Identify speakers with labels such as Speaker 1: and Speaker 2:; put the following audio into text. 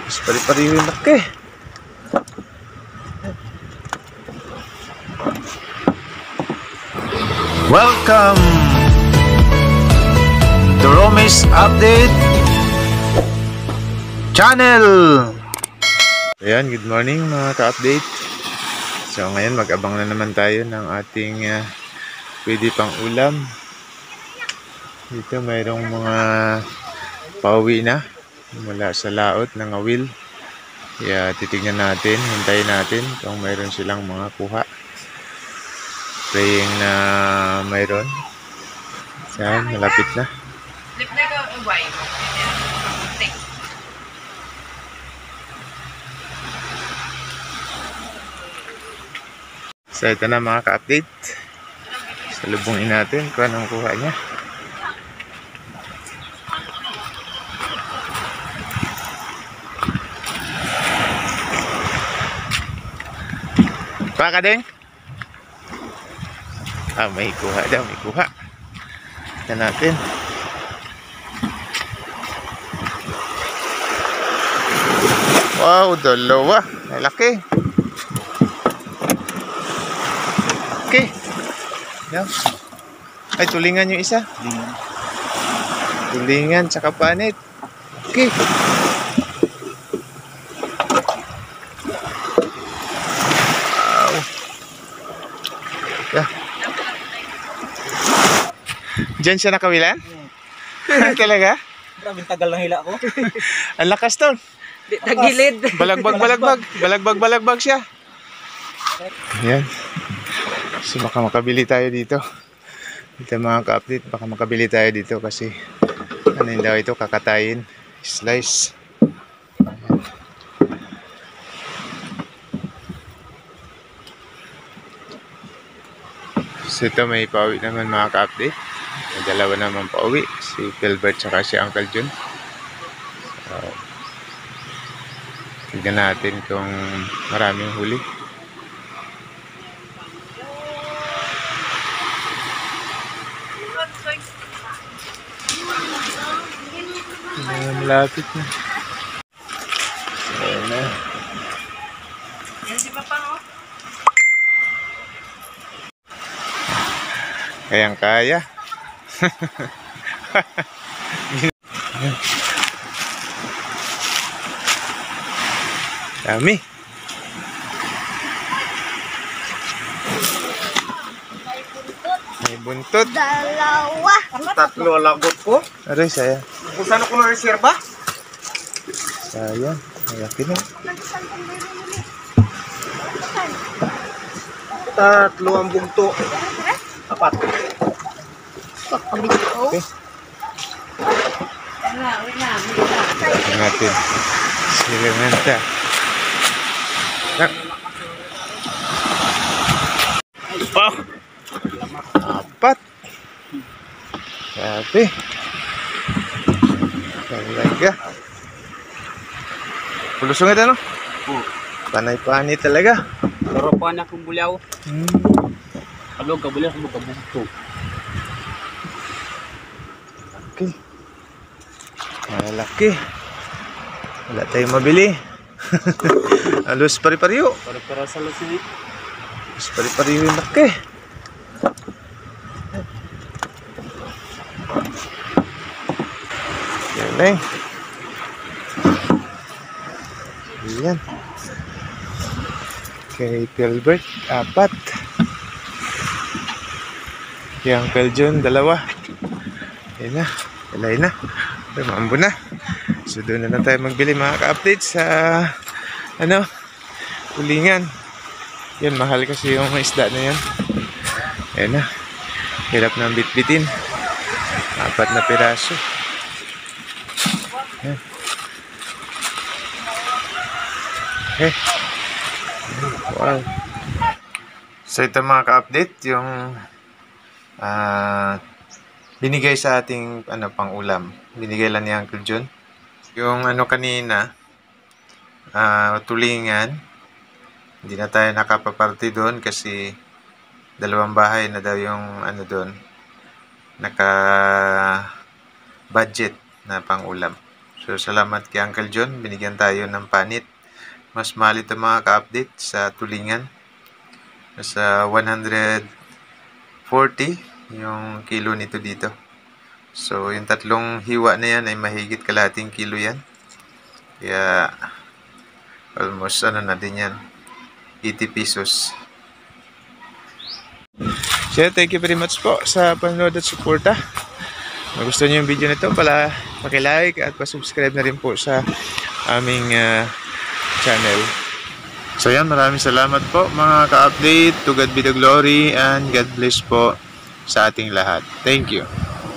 Speaker 1: Mas pari-pari yung laki. Welcome to Romis Update Channel. Ayan, good morning mga ka-update. So ngayon mag-abang na naman tayo ng ating pwede pang ulam. Dito mayroong mga pauwi na mula sa laot ng awil. Kaya titignan natin, hintayin natin kung mayroon silang mga kuha. Praying na mayroon. Yan, malapit na. So ito na mga ka-update. Salubungin natin kung anong kuha niya. Paka din? Ah, may kuha daw, may kuha. Tignan natin. Wow, dalawa. Malaki. Okay. Yan. Ay, tulingan yung isa. Tulingan, tsaka panit. Okay. Wow. Yeah. Diyan siya nakawilan? Talaga?
Speaker 2: Maraming tagal ng hila ko.
Speaker 1: Ang lakas to.
Speaker 3: Tagilid.
Speaker 1: Balagbag siya. Yan. So baka makabili tayo dito. Dito mga ka-update, baka makabili tayo dito kasi ano yun daw ito, kakatayin. Slice. Ayan. So ito may pauwi naman mga ka-update. May dalawa naman pauwi. Si Philbert saka si Uncle Jun. So, tignan natin kung maraming huli. Malapit na. Ayan na.
Speaker 3: Yan si Papa, oh.
Speaker 1: Kayang-kaya. Dami. May buntot.
Speaker 3: Dalawa.
Speaker 2: Tatlo lagot ko.
Speaker 1: Aray, saya.
Speaker 2: Kung saan ako na-reserva?
Speaker 1: Sayang. Malaki na.
Speaker 2: Tatlo ang bugto. Apat.
Speaker 1: Okay. Tignan natin. Silimenta. Nak. Oh. Apat. Sabi. Talaga. Pulusong ito, no? Panay-panay talaga.
Speaker 2: Pero pa na kong bulyaw. Kalog ka bulyaw kung magkabugto.
Speaker 1: Okay. Malaki. Wala tayong mabili. Alos pari-pariyo.
Speaker 2: Para sa lasini.
Speaker 1: Alos pari-pariyo yung laki. Yan eh. Ayan. Kay Philbert, apat. Kay Uncle John, dalawa. Ayan na. Alay na. Ay, maambo na. So doon na tayo magbili mga ka-update sa ulingan. Yan, mahal kasi yung isda na yan. Ayan na. Hirap na bitbitin. Apat na piraso. Ayan. Okay. Wow. So ito mga ka-update yung binigay sa ating pang-ulam. Binigay lang ni Uncle John. Yung kanina tulingan. Hindi na tayo nakapaparty doon kasi dalawang bahay na daw yung doon. Naka budget na pang-ulam. So, salamat kay Uncle John. Binigyan tayo ng panit. Mas mahal ito mga ka-update sa tulingan. Nasa 140 yung kilo nito dito. So, yung tatlong hiwa na yan ay mahigit kalahating kilo yan. Kaya, almost ano na din yan, 80 pesos. So, thank you very much po sa panonood at suporta. Kung gusto niyo yung video nito, paki-like at pa-subscribe na rin po sa aming channel. So yan, maraming salamat po mga ka-update. To God be the glory and God bless po sa ating lahat. Thank you.